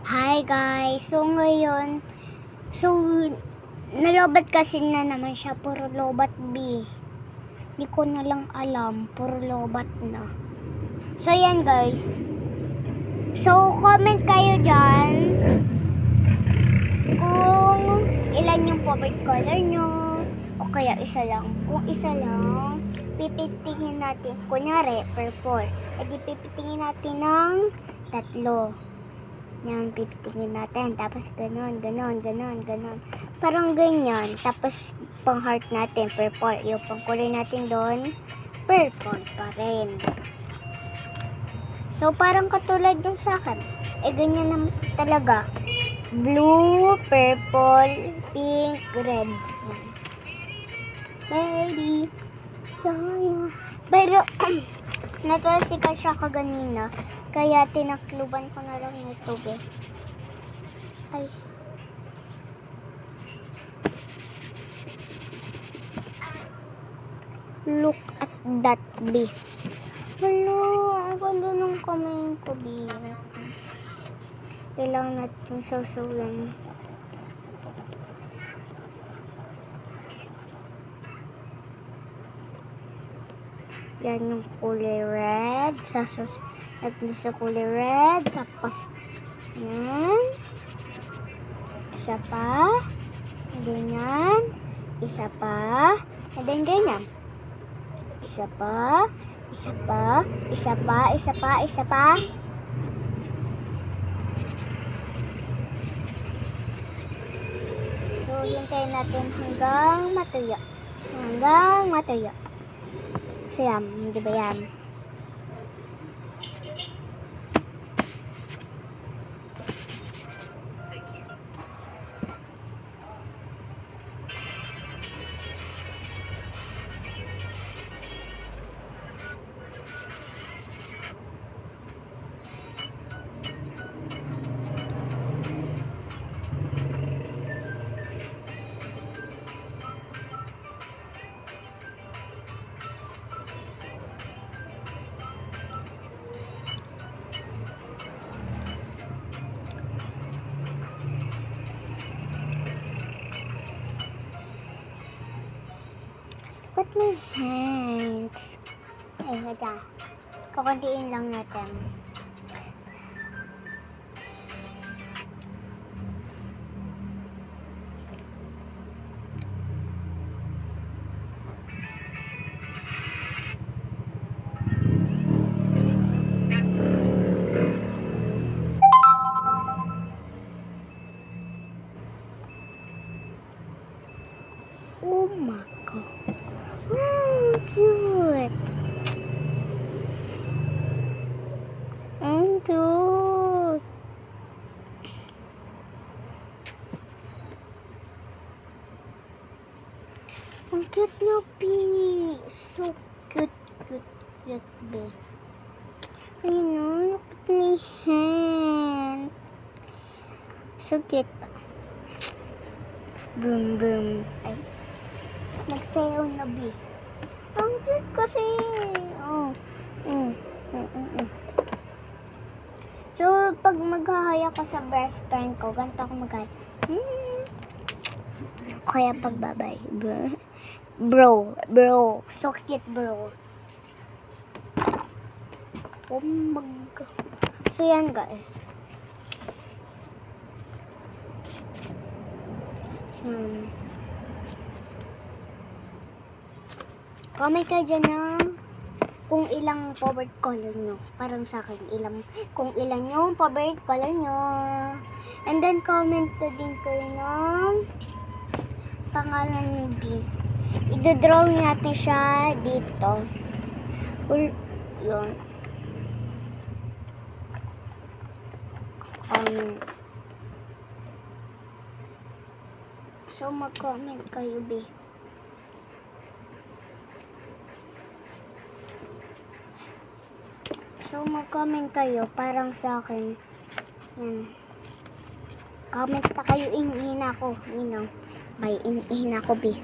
Hi guys! So ngayon, nalobat kasi na naman siya. Puro lobat B. Hindi ko na lang alam. Puro lobat na. So yan guys. So comment kayo dyan kung ilan yung favorite color nyo. O kaya isa lang. Kung isa lang, pipitingin natin. Kunyari, purple. E di pipitingin natin ng 3. Yan, pipitingin natin. Tapos, ganon. Parang ganyan. Tapos, pang heart natin, purple. Yung pang kulay natin doon, purple pa rin. So, parang katulad yung sa akin. Ganyan naman talaga. Blue, purple, pink, red. Yan. Baby. Pero, natalsikan siya kaganina. Kaya tinakluban ko na lang ng tubig. Ay. Look at that bee. Hello, ang ganda ng kamay ko, bee. Kailangan natin sasulan. Yan yung kulay red. At sa kulay red. Tapos, yan. Isa pa. Ganyan. Isa pa. And then, ganyan. Isa pa. Isa pa. Isa pa. Isa pa. Isa pa. So, hintayin natin hanggang matuyo. Hanggang matuyo. So, yan. Di ba yan? Look at my hands. Ay, wala. Kukuntiin lang natin. Oh my God. Cute. Ang cute. Ang cute na, Bee. So cute, Bee. Ayun o, look at my hand. So cute. Boom. Ay. Nagsayaw na, Bee. Ang cute kasi. Oh. So, pag maghahaya ko sa best friend ko, ganito ako maghahaya. Kaya pagbabay. Bro. So cute, bro. Oh my God. So, yan, guys. Comment kayo dyan ng kung ilang favorite color nyo. Parang sa akin, kung ilan yung favorite color nyo. And then, comment na din kayo ng pangalan ng bee. I-draw natin siya dito. Yun. So, mag-comment kayo, bee. So, mag-comment kayo parang sa akin. Yan. Comment na kayo, in-ina ko. By in-ina ko, bee.